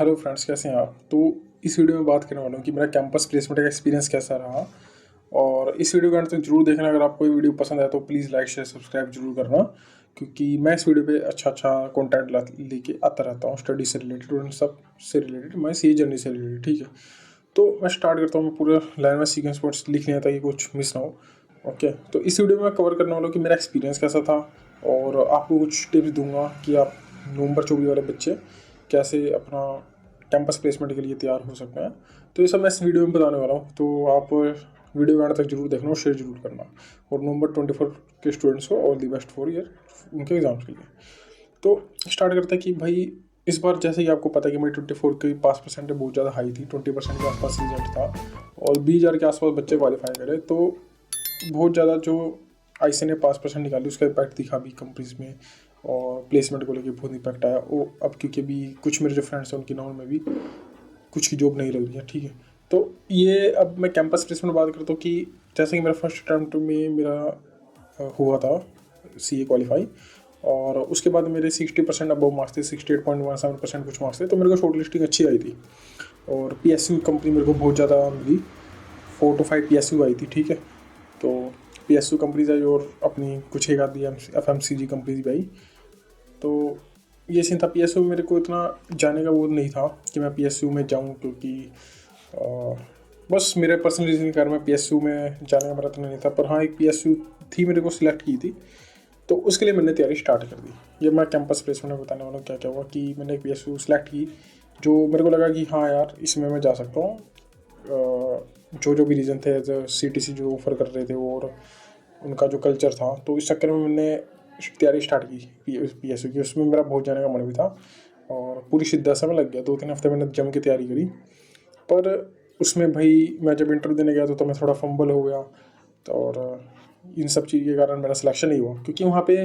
Hello friends, कैसे हैं आप। तो इस वीडियो में बात करने वाला हूँ कि मेरा कैंपस प्लेसमेंट का एक्सपीरियंस कैसा रहा। और इस वीडियो के अंत तक जरूर देखना। अगर आपको ये वीडियो पसंद आया तो प्लीज़ लाइक शेयर सब्सक्राइब जरूर करना, क्योंकि मैं इस वीडियो पे अच्छा कंटेंट लेके आता रहता हूँ, स्टडी से रिलेटेड और इन सब से रिलेटेड, मैं सी जर्नी से रिलेटेड। ठीक है, तो मैं स्टार्ट करता हूँ। मैं पूरा लाइन में सीक्वेंस वर्ड्स लिख लिया ताकि कुछ मिस ना हो। ओके, तो इस वीडियो में मैं कवर करने वाला हूँ कि मेरा एक्सपीरियंस कैसा था, और आपको कुछ टिप्स दूंगा कि आप नवंबर 24 वाले बच्चे कैसे अपना कैंपस प्लेसमेंट के लिए तैयार हो सकते हैं। तो ये सब मैं इस वीडियो में बताने वाला हूँ, तो आप वीडियो के अंत तक जरूर देखना और शेयर जरूर करना। और नवंबर 24 के स्टूडेंट्स को all the best for year उनके एग्जाम्स के लिए। तो स्टार्ट करते हैं कि भाई इस बार जैसे कि आपको पता है कि मेरी 24 की पास परसेंट बहुत ज़्यादा हाई थी, 20% के आसपास रिजल्ट था और 20,000 के आसपास बच्चे क्वालिफाई करे। तो बहुत ज़्यादा जो आईसी ने पास परसेंट निकाली उसका इम्पैक्ट दिखा भी कंपनीज में, और प्लेसमेंट को लेकर बहुत इम्पैक्ट आया। वो अब क्योंकि अभी कुछ मेरे जो फ्रेंड्स हैं उनकी नाउन में भी कुछ की जॉब नहीं लग रही है। ठीक है, तो ये अब मैं कैंपस प्लेसमेंट बात करता हूँ कि जैसे कि मेरा फर्स्ट अटैम्प्ट में मेरा हुआ था सीए क्वालिफाई, और उसके बाद मेरे 60% अबव मार्क्स थे, 68.17% कुछ मार्क्स थे। तो मेरे को शॉर्ट लिस्टिंग अच्छी आई थी और पीएसयू कंपनी मेरे को बहुत ज़्यादा मिली, 4 to 5 पीएसयू आई थी। ठीक है, तो पीएसयू कंपनीज आई और अपनी कुछ एक आधी एफएमसीजी कंपनीज भी आई। तो ये सीन था, पीएसयू मेरे को इतना जाने का वो नहीं था कि मैं पीएसयू में जाऊँ, क्योंकि बस मेरे पर्सनल रीज़न के कारण मैं पीएसयू में जाने का मेरा इतना नहीं था। पर हाँ, एक पीएसयू थी मेरे को सिलेक्ट की थी, तो उसके लिए मैंने तैयारी स्टार्ट कर दी। ये मैं कैंपस प्लेसमेंट में बताने वाला हूँ क्या क्या हुआ कि मैंने एक पीएसयू सिलेक्ट की जो मेरे को लगा कि हाँ यार इसमें मैं जा सकता हूँ। जो भी रीज़न थे, एज सीटीसी जो ऑफ़र कर रहे थे वो, और उनका जो कल्चर था, तो इस चक्कर में मैंने तैयारी स्टार्ट की पीएसयू की। उसमें मेरा बहुत जाने का मन भी था और पूरी शिद्दत से मैं लग गया। 2-3 हफ्ते मैंने जम के तैयारी करी। पर उसमें भाई मैं जब इंटरव्यू देने गया तो मैं थोड़ा फंबल हो गया, तो और इन सब चीज़ के कारण मेरा सिलेक्शन नहीं हुआ। क्योंकि वहाँ पे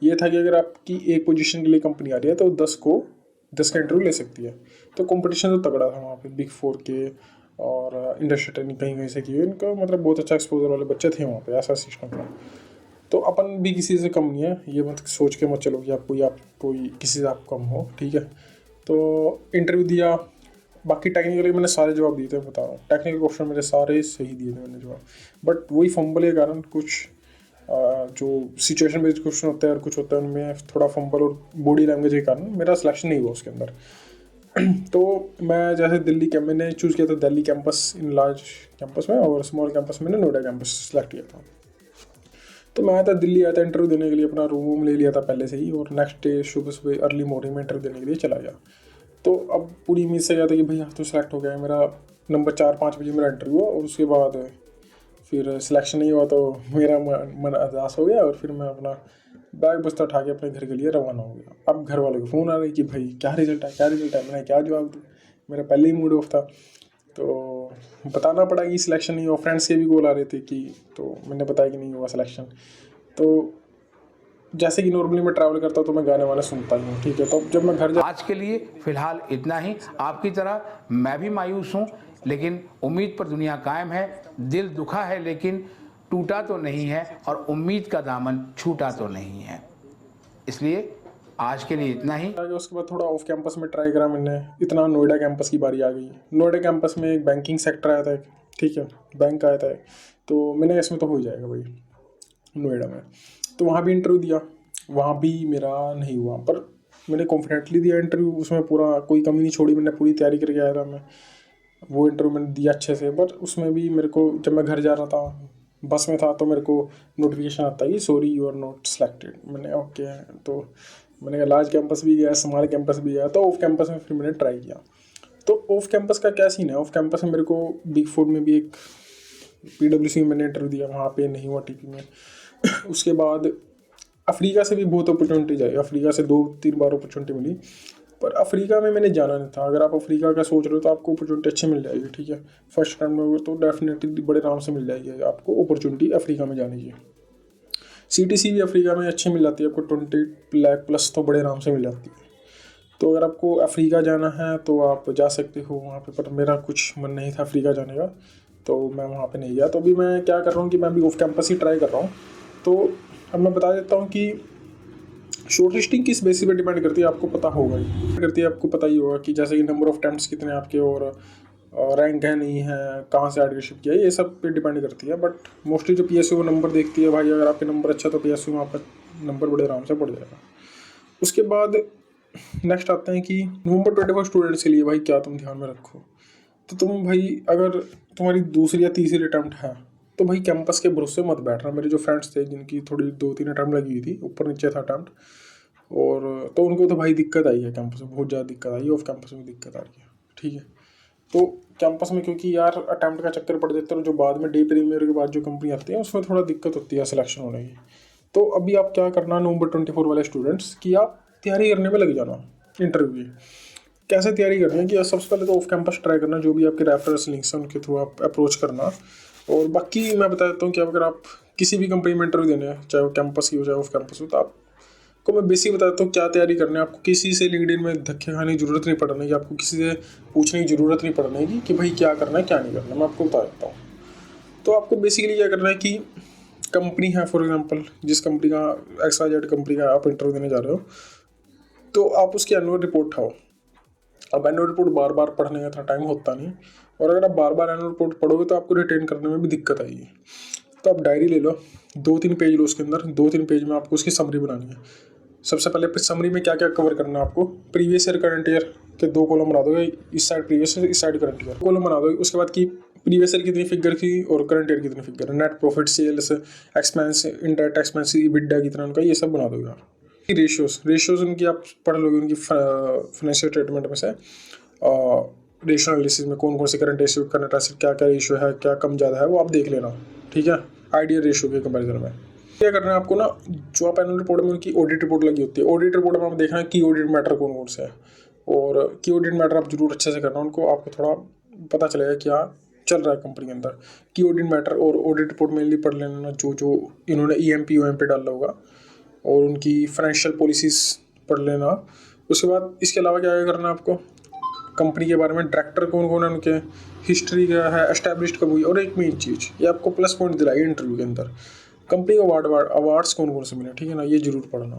ये था कि अगर आपकी एक पोजीशन के लिए कंपनी आ रही है तो 10 का इंटरव्यू ले सकती है। तो कंपटीशन तो तगड़ा था वहाँ पे, बिग 4 के और इंडस्ट्री ट्रेनिंग कहीं कहीं से की हुई। इनका मतलब बहुत अच्छा एक्सपोजर वाले बच्चे थे वहाँ पे, ऐसा सिस्टम था। तो अपन भी किसी से कम नहीं है, ये मत सोच के मत चलो कि आप कोई किसी से आप कम हो। ठीक है, तो इंटरव्यू दिया। बाकी टेक्निकली मैंने सारे जवाब दिए थे, बता रहा हूँ। टेक्निकल क्वेश्चन मेरे सारे सही दिए थे मैंने जवाब, बट वही फंबल के कारण कुछ जो सिचुएशन बेस्ड क्वेश्चन होता है और कुछ होता है उनमें थोड़ा फंबल और बॉडी लैंग्वेज के कारण मेरा सिलेक्शन नहीं हुआ उसके अंदर। तो मैं जैसे मैंने चूज़ किया था Delhi campus in large campus में, और स्मॉल कैंपस मैंने नोएडा कैंपस सेलेक्ट किया था। तो मैं आया था दिल्ली, आया था इंटरव्यू देने के लिए, अपना रूम ले लिया था पहले से ही, और नेक्स्ट डे सुबह सुबह अर्ली मॉर्निंग में इंटरव्यू देने के लिए चला गया। तो अब पूरी उम्मीद से गया था कि भाई तो सिलेक्ट हो गया है। मेरा नंबर 4-5 बजे मेरा इंटरव्यू हुआ, और उसके बाद फिर सिलेक्शन नहीं हुआ तो मेरा मन अदास हो गया, और फिर मैं अपना बैग बस्ता उठा के अपने घर के लिए रवाना हो गया। अब घर वालों के फ़ोन आ रही कि भाई क्या रिजल्ट है, क्या रिजल्ट है। मैंने क्या जवाब दूँ, मेरा पहले ही मूड ऑफ था। तो बताना पड़ा कि सिलेक्शन नहीं हुआ। फ्रेंड्स के भी कॉल आ रहे थे कि, तो मैंने बताया कि नहीं हुआ सिलेक्शन। तो जैसे कि नॉर्मली मैं ट्रैवल करता हूँ तो मैं गाने वाने सुनता ही हूँ। ठीक है, तो जब मैं घर आज के लिए फिलहाल इतना ही। आपकी तरह मैं भी मायूस हूँ, लेकिन उम्मीद पर दुनिया कायम है। दिल दुखा है लेकिन टूटा तो नहीं है, और उम्मीद का दामन छूटा तो नहीं है। इसलिए आज के लिए इतना ही। आगे उसके बाद थोड़ा ऑफ कैंपस में ट्राई करा मैंने। इतना नोएडा कैंपस की बारी आ गई। नोएडा कैंपस में एक बैंकिंग सेक्टर आया था एक, ठीक है, बैंक आया था एक। तो मैंने इसमें तो हो जाएगा भाई नोएडा में। तो वहाँ भी इंटरव्यू दिया, वहाँ भी मेरा नहीं हुआ, पर मैंने कॉन्फिडेंटली दिया इंटरव्यू। उसमें पूरा कोई कमी नहीं छोड़ी, मैंने पूरी तैयारी करके आया था मैं। वो इंटरव्यू मैंने दिया अच्छे से, बट उसमें भी मेरे को जब मैं घर जा रहा था बस में था तो मेरे को नोटिफिकेशन आता है कि sorry you are not selected. मैंने ओके, तो मैंने कहा लार्ज कैंपस भी गया, स्मॉल कैंपस भी गया, तो ऑफ कैंपस में फिर मैंने ट्राई किया। तो ऑफ कैंपस का क्या सीन है, ऑफ कैंपस में मेरे को बिग 4 में भी एक PwC में मैंने इंटरव्यू दिया, वहाँ पे नहीं हुआ टीपी में। उसके बाद अफ्रीका से भी बहुत अपॉर्चुनिटीज आई, अफ्रीका से 2-3 बार अपॉर्चुनिटी मिली, पर अफ्रीका में मैंने जाना नहीं था। अगर आप अफ्रीका का सोच रहे हो तो आपको अपॉर्चुनिटी अच्छी मिल जाएगी। ठीक है, फर्स्ट टाइम में हो तो डेफिनेटली बड़े आराम से मिल जाएगी आपको अपॉर्चुनिटी अफ्रीका में जाने की। सीटीसी भी अफ्रीका में अच्छी मिल जाती है आपको, 20 लाख प्लस तो बड़े आराम से मिल जाती है। तो अगर आपको अफ्रीका जाना है तो आप जा सकते हो वहाँ पे, पर मेरा कुछ मन नहीं था अफ्रीका जाने का, तो मैं वहाँ पे नहीं गया। तो अभी मैं क्या कर रहा हूँ कि मैं अभी ऑफ कैंपस ही ट्राई कर रहा हूँ। तो अब मैं बता देता हूँ कि शॉर्ट लिस्टिंग किस बेसिस पे डिपेंड करती है आपको पता होगा ही, करती है आपको पता ही होगा कि जैसे कि नंबर ऑफ अटेम्प्ट्स कितने आपके और रैंक है नहीं है, कहाँ से एडमिशन किया, ये सब पे डिपेंड करती है। बट मोस्टली जो PSU नंबर देखती है भाई, अगर आपके नंबर अच्छा तो PSU में आपका नंबर बड़े आराम से बढ़ जाएगा। उसके बाद नेक्स्ट आते हैं कि नवंबर 24 स्टूडेंट्स के लिए भाई क्या तुम ध्यान में रखो। तो तुम भाई अगर तुम्हारी दूसरी या तीसरी अटैम्प्ट है तो भाई कैंपस के भरोसे मत बैठना। मेरे जो फ्रेंड्स थे जिनकी थोड़ी 2-3 अटैम्प्ट लगी हुई थी, ऊपर नीचे था अटैम्प्ट, और तो उनको तो भाई दिक्कत आई है कैंपस में, बहुत ज़्यादा दिक्कत आई है, ऑफ कैंपस में दिक्कत आ रही है। ठीक है, तो कैंपस में क्योंकि यार अटैम्प्ट का चक्कर पड़ जाता है, और जो बाद में डे प्रीमियर के बाद जो कंपनी आती है उसमें थोड़ा दिक्कत होती है सिलेक्शन होने की। तो अभी आप क्या करना नवंबर 24 वाले स्टूडेंट्स कि आप तैयारी करने में लग जाना इंटरव्यू की। कैसे तैयारी करनी है कि सबसे पहले तो ऑफ कैंपस ट्राई करना, जो भी आपके रेफरेंस लिंक्स हैं उनके थ्रू आप अप्रोच करना। और बाकी मैं बता देता हूँ कि अगर आप किसी भी कंपनी में इंटरव्यू देने हैं, चाहे वो कैंपस की हो चाहे ऑफ कैंपस हो, तो आपको मैं बेसिक बता देता हूँ क्या तैयारी करनी है। आपको किसी से लिंक्डइन में धक्के खाने की जरूरत नहीं पड़ने की, आपको किसी से पूछने की जरूरत नहीं पड़ने की कि भाई क्या करना है क्या नहीं करना, मैं आपको बता देता हूँ। तो आपको बेसिकली क्या करना है कि कंपनी है, फॉर एग्जांपल जिस कंपनी का XYZ कंपनी का आप इंटरव्यू देने जा रहे हो, तो आप उसकी एनुअल रिपोर्ट उठाओ। अब एनुअल रिपोर्ट बार बार पढ़ने का इतना टाइम होता नहीं, और अगर आप बार बार एनुअल रिपोर्ट पढ़ोगे तो आपको रिटेन करने में भी दिक्कत आएगी। तो आप डायरी ले लो, 2-3 पेज लो, उसके अंदर 2-3 पेज में आपको उसकी समरी बनानी है। सबसे पहले समरी में क्या क्या कवर करना है आपको, प्रीवियस ईयर करंट ईयर के 2 कॉलम बना दोगे, इस साइड प्रीवियस ईयर इस साइड करंट ईयर कॉलम बना दोगे। उसके बाद की प्रीवियस ईयर कितनी फिगर थी और करंट ईयर कितनी figure, net profit, sales, expense, indirect expense, EBITDA कितना उनका, ये सब बना दोगे आप। रेशियोज उनकी आप पढ़ लोगे, उनकी फाइनेंशियल स्टेटमेंट में से रेशियो एनालिसिस में कौन कौन से करंट रेशियो क्या क्या रेशियो है, क्या कम ज़्यादा है, वो आप देख लेना। ठीक है, आइडियल रेशियो के कंपैरिजन में क्या करना है आपको ना, जो आप एनुअल रिपोर्ट में उनकी ऑडिट रिपोर्ट लगी होती है, ऑडिट रिपोर्ट में आप देखना की ऑडिट मैटर कौन कौन से है, और की ऑडिट मैटर आप जरूर अच्छे से करना उनको, आपको थोड़ा पता चलेगा क्या चल रहा है कंपनी के अंदर। की ऑडिट मैटर और ऑडिट रिपोर्ट मेनली पढ़ लेना, जो जो इन्होंने EMP OMP डाला होगा, और उनकी फाइनेंशियल पॉलिसीज़ पढ़ लेना। उसके बाद इसके अलावा क्या करना है आपको, कंपनी के बारे में डायरेक्टर कौन कौन है, उनके हिस्ट्री क्या है, एस्टैब्लिश्ड कब हुई, और एक मेन चीज़ ये आपको प्लस पॉइंट दिलाई इंटरव्यू के अंदर, कंपनी को अवार्ड्स कौन कौन से मिले। ठीक है ना, ये जरूर पढ़ना।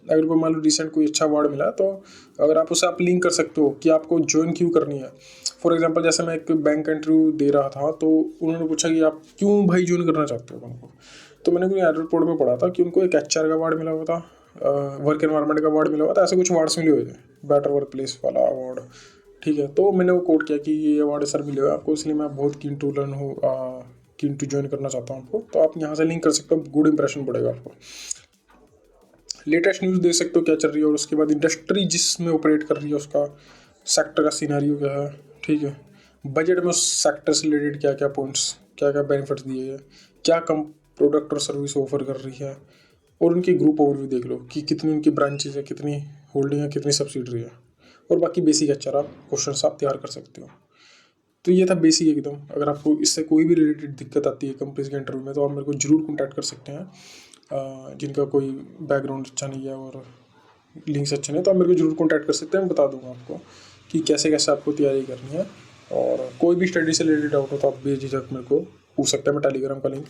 अगर कोई मान लो रिसेंट कोई अच्छा अवार्ड मिला, तो अगर आप उसे आप लिंक कर सकते हो कि आपको ज्वाइन क्यों करनी है। फॉर एग्जांपल जैसे मैं एक बैंक का इंटरव्यू दे रहा था, तो उन्होंने पूछा कि आप क्यों भाई ज्वाइन करना चाहते हो उनको, तो मैंने कोई एनुअल रिपोर्ट में पढ़ा था कि उनको एक HR का अवार्ड मिला हुआ था, वर्क एनवायरनमेंट का अवार्ड मिला हुआ था, ऐसे कुछ अवार्ड्स मिले हुए थे, बेटर वर्क प्लेस वाला अवार्ड। ठीक है, तो मैंने वो कोट किया कि ये अवार्ड सर मिले हुए आपको, इसलिए मैं बहुत कीन टू लर्न हूँ, कीन टू ज्वाइन करना चाहता हूँ आपको। तो आप यहाँ से लिंक कर सकते हो, गुड इंप्रेशन पड़ेगा आपको। लेटेस्ट न्यूज़ देख सकते हो क्या चल रही है, और उसके बाद इंडस्ट्री जिसमें ऑपरेट कर रही है उसका सेक्टर का सिनेरियो क्या है। ठीक है, बजट में उस सेक्टर से रिलेटेड क्या क्या पॉइंट्स, क्या क्या बेनिफिट्स दिए गए, क्या कम प्रोडक्ट और सर्विस ऑफर कर रही है, और उनकी ग्रुप ओवरव्यू देख लो कि कितनी उनकी ब्रांचेज है, कितनी होल्डिंग है, कितनी सब्सिडरी है, और बाकी बेसिक HR आप क्वेश्चन आप तैयार कर सकते हो। तो ये था बेसिक एकदम। अगर आपको इससे कोई भी रिलेटेड दिक्कत आती है कंपनीज के इंटरव्यू में, तो आप मेरे को जरूर कॉन्टैक्ट कर सकते हैं। जिनका कोई बैकग्राउंड अच्छा नहीं है और लिंक्स अच्छे नहीं, तो आप मेरे को जरूर कॉन्टैक्ट कर सकते हैं, मैं बता दूंगा आपको कि कैसे कैसे आपको तैयारी करनी है। और कोई भी स्टडी से रिलेटेड डाउट हो तो आप बेझिझक मेरे को पूछ सकते हैं, मैं टेलीग्राम का लिंक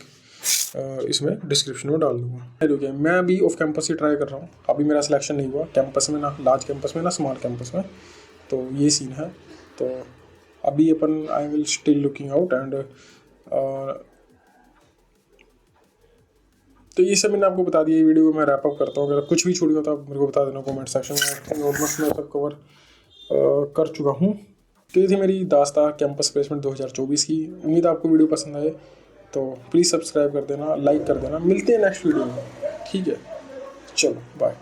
इसमें डिस्क्रिप्शन में डाल दूंगा। ओके, मैं अभी ऑफ कैंपस ही ट्राई कर रहा हूँ, अभी मेरा सिलेक्शन नहीं हुआ कैंपस में, ना लार्ज कैंपस में ना स्मॉल कैंपस में, तो ये सीन है। तो अभी अपन I will still looking out and तो ये सब मैंने आपको बता दिया। ये वीडियो मैं रैप अप करता हूँ, अगर कुछ भी छूट गया तो आप मेरे को बता देना कमेंट सेक्शन में, ऑलमोस्ट मैं सब कवर कर चुका हूँ। तो ये थी मेरी दास्तां कैंपस प्लेसमेंट 2024 की। उम्मीद आपको वीडियो पसंद आए, तो प्लीज़ सब्सक्राइब कर देना, लाइक कर देना। मिलते हैं नेक्स्ट वीडियो में, ठीक है, चलो बाय।